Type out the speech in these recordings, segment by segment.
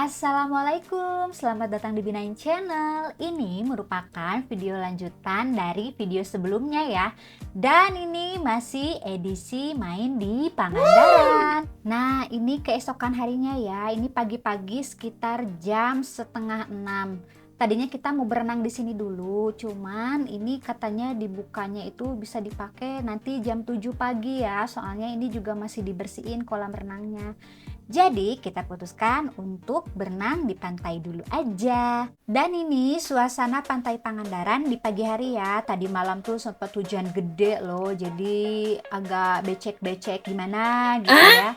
Assalamualaikum, selamat datang di Binain Channel. Ini merupakan video lanjutan dari video sebelumnya ya. Dan ini masih edisi main di Pangandaran. Nah, ini keesokan harinya ya. Ini pagi-pagi sekitar jam setengah 6. Tadinya kita mau berenang di sini dulu, cuman ini katanya dibukanya itu bisa dipakai nanti jam 7 pagi ya. Soalnya ini juga masih dibersihin kolam renangnya. Jadi kita putuskan untuk berenang di pantai dulu aja. Dan ini suasana pantai Pangandaran di pagi hari ya. Tadi malam tuh sempat hujan gede loh. Jadi agak becek-becek gimana gitu ya.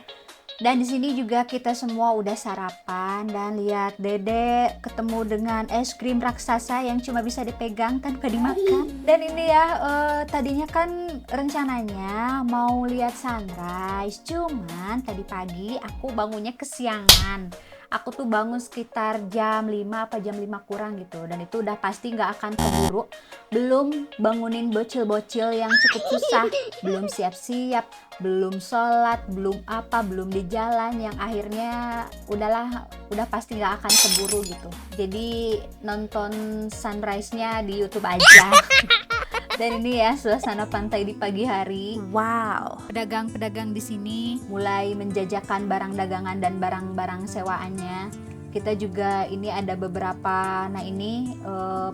Dan di sini juga kita semua udah sarapan dan lihat Dede ketemu dengan es krim raksasa yang cuma bisa dipegang tanpa dimakan. Dan ini ya tadinya kan rencananya mau lihat sunrise, cuman tadi pagi aku bangunnya kesiangan. Aku tuh bangun sekitar jam 5 apa jam 5 kurang gitu, dan itu udah pasti nggak akan keburu. Belum bangunin bocil-bocil yang cukup susah, belum siap-siap, belum sholat, belum apa, belum di jalan, yang akhirnya udah pasti nggak akan keburu gitu. Jadi nonton sunrise-nya di YouTube aja. Dan ini ya suasana pantai di pagi hari. Wow. Pedagang-pedagang di sini mulai menjajakan barang dagangan dan barang-barang sewaannya. Kita juga ini ada beberapa, nah ini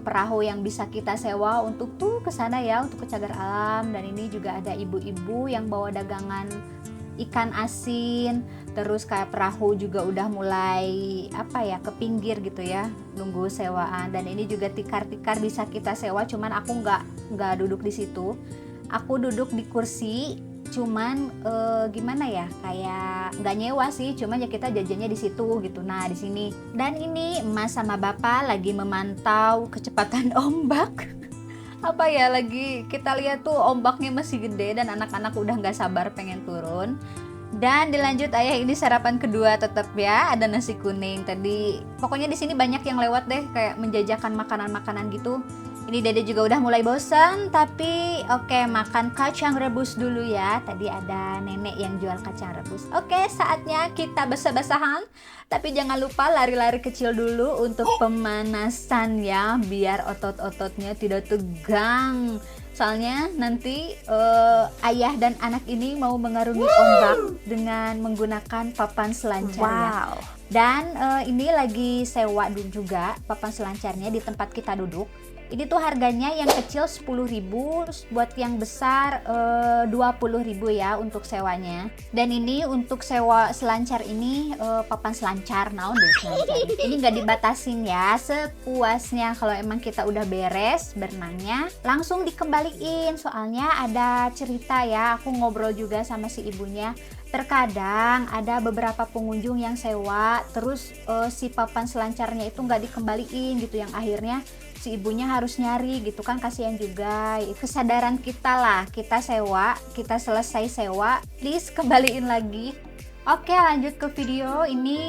perahu yang bisa kita sewa untuk tuh ke sana ya, untuk ke cagar alam. Dan ini juga ada ibu-ibu yang bawa dagangan ikan asin. Terus kayak perahu juga udah mulai ke pinggir gitu ya, nunggu sewaan. Dan ini juga tikar-tikar bisa kita sewa, cuman aku nggak duduk di situ. Aku duduk di kursi, cuman gimana ya, kayak nggak nyewa sih, cuman ya kita jajannya di situ gitu. Nah di sini, dan ini emas sama bapak lagi memantau kecepatan ombak. Lagi kita lihat tuh ombaknya masih gede dan anak-anak udah nggak sabar pengen turun. Dan dilanjut ayah ini sarapan kedua tetap ya, ada nasi kuning tadi. Pokoknya di sini banyak yang lewat deh kayak menjajakan makanan-makanan gitu. Ini Dede juga udah mulai bosan, tapi oke, makan kacang rebus dulu ya. Tadi ada nenek yang jual kacang rebus. Oke, saatnya kita basah-basahan. Tapi jangan lupa lari-lari kecil dulu untuk pemanasan ya, biar otot-ototnya tidak tegang. Soalnya nanti ayah dan anak ini mau mengarungi ombak dengan menggunakan papan selancar ya. Dan ini lagi sewa juga papan selancarnya di tempat kita duduk. Ini tuh harganya yang kecil 10.000, buat yang besar 20.000 ya untuk sewanya. Dan ini untuk sewa selancar ini papan selancar, naon deh selancar. Ini nggak dibatasin ya, sepuasnya. Kalau emang kita udah beres berenangnya, langsung dikembaliin. Soalnya ada cerita ya, aku ngobrol juga sama si ibunya. Terkadang ada beberapa pengunjung yang sewa, terus si papan selancarnya itu nggak dikembaliin gitu, yang akhirnya si ibunya harus nyari gitu kan, kasihan juga. Kesadaran kita lah, kita sewa, kita selesai sewa, please kembaliin lagi. Oke, lanjut ke video. Ini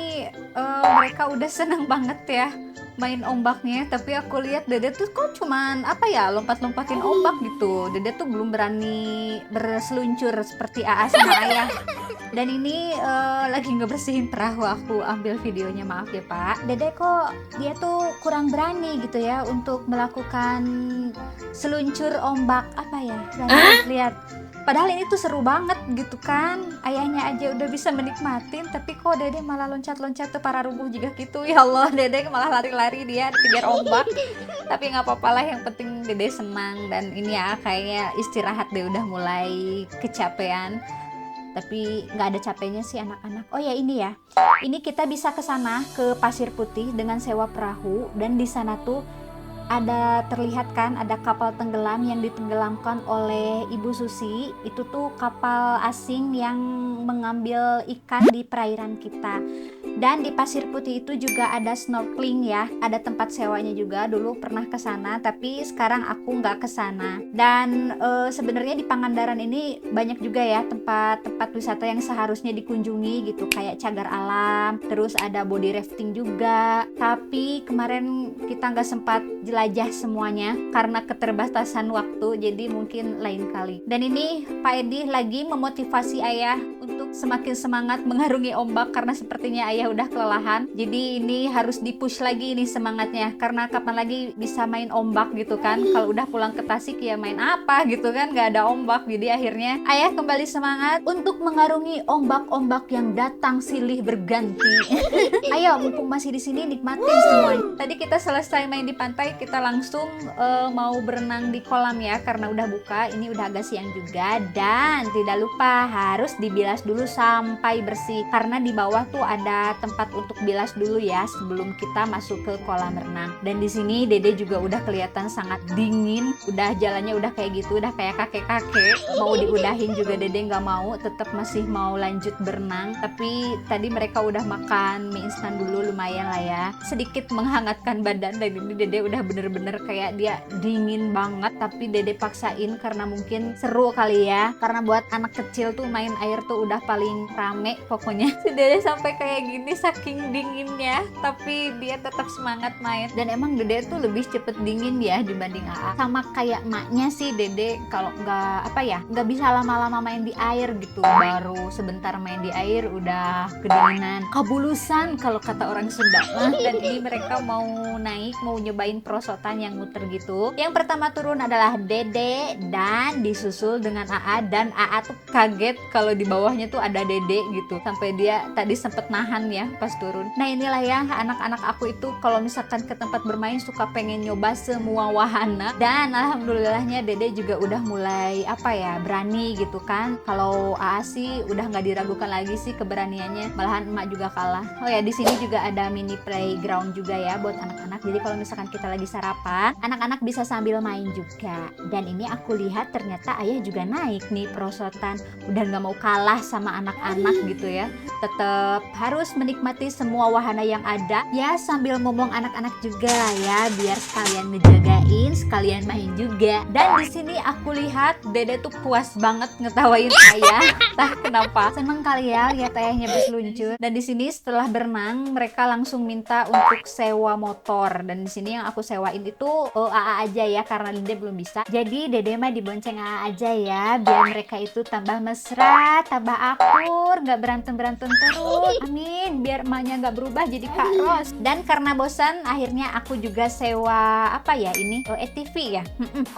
mereka udah seneng banget ya main ombaknya, tapi aku lihat Dede tuh kok cuman lompat-lompatin ombak gitu. Dede tuh belum berani berseluncur seperti AA sama ayah. Dan ini lagi ngebersihin perahu, aku ambil videonya, maaf ya Pak. Dede kok dia tuh kurang berani gitu ya untuk melakukan seluncur ombak lihat. Padahal ini tuh seru banget gitu kan, ayahnya aja udah bisa menikmatin, tapi kok Dede malah loncat-loncat tuh para rubuh juga gitu. Ya Allah, Dede malah lari-lari dia dikejar ombak. Tapi nggak apa-apa lah, yang penting Dede senang. Dan ini ya kayaknya istirahat deh, udah mulai kecapean. Tapi nggak ada capeknya sih anak-anak. Oh ya ini ya, ini kita bisa ke sana ke Pasir Putih dengan sewa perahu. Dan di sana tuh ada terlihat kan ada kapal tenggelam yang ditenggelamkan oleh Ibu Susi. Itu tuh kapal asing yang mengambil ikan di perairan kita. Dan di Pasir Putih itu juga ada snorkeling ya, ada tempat sewanya juga. Dulu pernah ke sana, tapi sekarang aku nggak ke sana. Dan sebenarnya di Pangandaran ini banyak juga ya tempat-tempat wisata yang seharusnya dikunjungi gitu, kayak cagar alam, terus ada body rafting juga. Tapi kemarin kita nggak sempat jelajah semuanya karena keterbatasan waktu, jadi mungkin lain kali. Dan ini Pak Edi lagi memotivasi ayah untuk semakin semangat mengarungi ombak karena sepertinya ayah udah kelelahan. Jadi ini harus dipush lagi nih semangatnya, karena kapan lagi bisa main ombak gitu kan. Kalau udah pulang ke Tasik ya main apa gitu kan, nggak ada ombak. Jadi akhirnya ayah kembali semangat untuk mengarungi ombak-ombak yang datang silih berganti. Ayo, mumpung masih di sini nikmatin semuanya. Tadi kita selesai main di pantai, kita langsung mau berenang di kolam ya, karena udah buka. Ini udah agak siang juga. Dan tidak lupa harus dibilas dulu sampai bersih, karena di bawah tuh ada tempat untuk bilas dulu ya sebelum kita masuk ke kolam renang. Dan di sini Dede juga udah kelihatan sangat dingin, udah jalannya udah kayak gitu, udah kayak kakek-kakek. Mau diudahin juga Dede nggak mau, tetap masih mau lanjut berenang. Tapi tadi mereka udah makan mie instan dulu, lumayan lah ya, sedikit menghangatkan badan. Dan ini Dede udah bener-bener kayak dia dingin banget, tapi Dede paksain karena mungkin seru kali ya, karena buat anak kecil tuh main air tuh udah paling rame pokoknya. Si Dede sampai kayak gini saking dinginnya, tapi dia tetap semangat main. Dan emang Dede tuh lebih cepet dingin ya dibanding AA. Sama kayak maknya sih, Dede kalau nggak bisa lama-lama main di air gitu, baru sebentar main di air udah kedinginan, kabulusan kalau kata orang Sunda. Dan ini mereka mau naik, mau nyobain perosotan yang muter gitu. Yang pertama turun adalah Dede dan disusul dengan AA. Dan AA tuh kaget kalau di bawahnya tuh ada Dede gitu, sampai dia tadi sempet nahan ya pas turun. Nah inilah ya, anak-anak aku itu kalau misalkan ke tempat bermain suka pengen nyoba semua wahana. Dan alhamdulillahnya Dede juga udah mulai berani gitu kan. Kalau AA sih udah nggak diragukan lagi sih keberaniannya, malahan emak juga kalah. Oh ya, di sini juga ada mini playground juga ya buat anak-anak. Jadi kalau misalkan kita lagi sarapan, anak-anak bisa sambil main juga. Dan ini aku lihat ternyata ayah juga naik nih perosotan, udah nggak mau kalah sama anak-anak gitu ya, tetap harus menikmati semua wahana yang ada ya, sambil ngomong anak-anak juga lah ya, biar sekalian ngejagain, sekalian main juga. Dan di sini aku lihat Dede tuh puas banget ngetawain ayah. Entah kenapa seneng kali ya lihat ayahnya berseluncur. Dan di sini setelah berenang mereka langsung minta untuk sewa motor. Dan di sini yang aku sewain itu AA aja ya, karena Dede belum bisa. Jadi Dede mah dibonceng AA aja ya, biar mereka itu tambah mesra, tambah akur, nggak berantem-berantem terus. Amin, biar emaknya nggak berubah jadi Kak Ros. Dan karena bosan, akhirnya aku juga sewa ATV ya.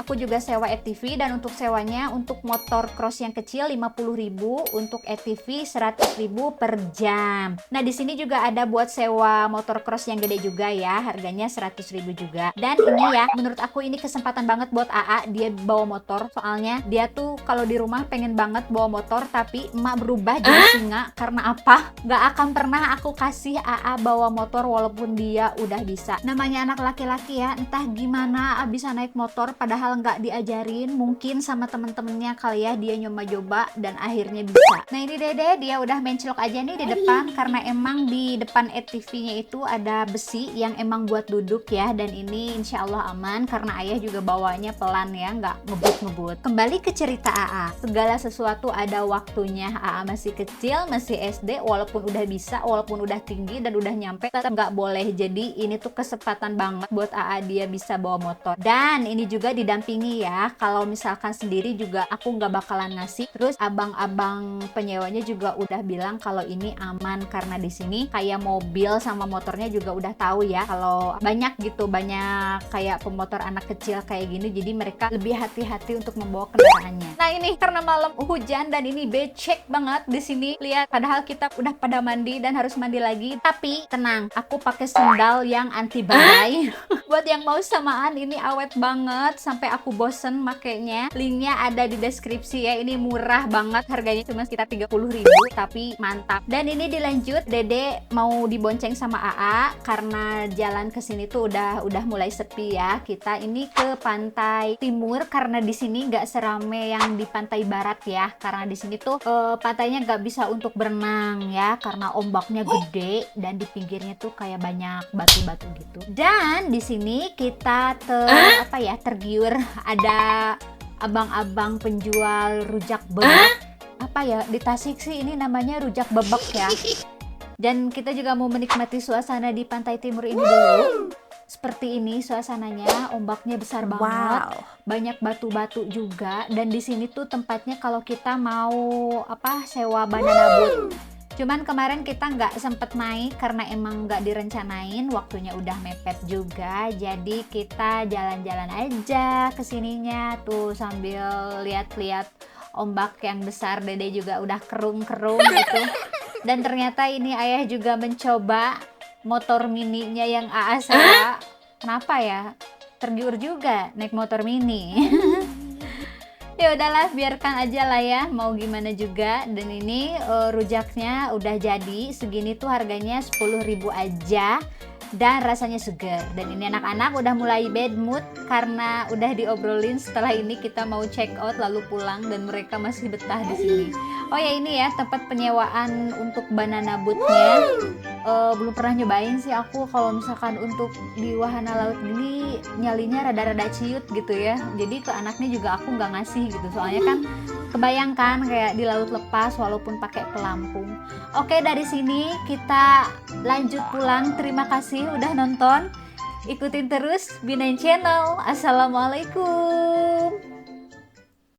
Aku juga sewa ATV, dan untuk sewanya untuk motor cross yang kecil 50.000, untuk ATV 100.000 per jam. Nah di sini juga ada buat sewa motor cross yang gede juga ya, harganya 100.000 juga. Dan ini ya, menurut aku ini kesempatan banget buat AA, dia bawa motor. Soalnya dia tuh kalau di rumah pengen banget bawa motor, tapi emak berubah jadi singa. Karena apa? Gak akan pernah aku kasih AA bawa motor walaupun dia udah bisa. Namanya anak laki-laki ya, entah gimana bisa naik motor padahal nggak diajarin. Mungkin sama temen-temennya kali ya, dia nyoba-coba dan akhirnya bisa. Nah ini Dede, dia udah mencelok aja nih di depan, karena emang di depan ATV-nya itu ada besi yang emang buat duduk ya. Dan ini insya Allah aman, karena ayah juga bawanya pelan ya, nggak ngebut-ngebut. Kembali ke cerita AA, segala sesuatu ada waktunya. AA masih kecil, masih SD, walaupun udah bisa, walaupun udah tinggi dan udah nyampe, tetap nggak boleh. Jadi ini tuh kesempatan banget buat AA, dia bisa bawa motor. Dan ini juga didampingi ya, kalau misalkan sendiri juga aku nggak bakalan ngasih. Terus abang-abang penyewanya juga udah bilang kalau ini aman, karena di sini kayak mobil sama motornya juga udah tahu ya kalau banyak kayak pemotor anak kecil kayak gini, jadi mereka lebih hati-hati untuk membawa kendaraannya. Nah ini karena malam hujan dan ini becek banget di sini, lihat, padahal kita udah pada mandi dan harus mandi lagi. Tapi tenang, aku pakai sendal yang anti badai. Buat yang mau samaan, ini awet banget sampai aku bosen makainya. Linknya ada di deskripsi ya. Ini murah banget, harganya cuma sekitar 30.000, tapi mantap. Dan ini dilanjut, Dede mau dibonceng sama AA karena jalan kesini tuh udah mulai sepi ya. Kita ini ke pantai timur karena di sini nggak serame yang di pantai barat ya. Karena di sini tuh pantainya nggak bisa untuk berenang ya, karena ombaknya gede dan di pinggirnya tuh kayak banyak batu-batu gitu. Dan di sini kita tergiur ada abang-abang penjual rujak bebek. Apa ya, di Tasik sih ini namanya rujak bebek ya. Dan kita juga mau menikmati suasana di pantai timur ini dulu. Seperti ini suasananya, ombaknya besar banget, banyak batu-batu juga. Dan di sini tuh tempatnya kalau kita mau sewa banana boat. Cuman kemarin kita nggak sempet naik karena emang nggak direncanain, waktunya udah mepet juga. Jadi kita jalan-jalan aja kesininya tuh sambil lihat-lihat ombak yang besar. Dede juga udah kerung-kerung gitu. Dan ternyata ini ayah juga mencoba motor mininya yang AA sewa. Kenapa ya? Tergiur juga naik motor mini. Ya udahlah, biarkan aja lah ya, mau gimana juga. Dan ini rujaknya udah jadi, segini tuh harganya 10.000 aja. Dan rasanya segar. Dan ini anak-anak udah mulai bad mood karena udah diobrolin setelah ini kita mau check out lalu pulang dan mereka masih betah di sini. Oh ya, ini ya tempat penyewaan untuk banana boatnya. Belum pernah nyobain sih aku. Kalau misalkan untuk di wahana laut gini nyalinya rada-rada ciut gitu ya. Jadi ke anaknya juga aku nggak ngasih gitu. Soalnya kan kebayangkan kayak di laut lepas walaupun pakai pelampung. Oke, dari sini kita lanjut pulang. Terima kasih udah nonton. Ikutin terus B9 Channel. Assalamualaikum.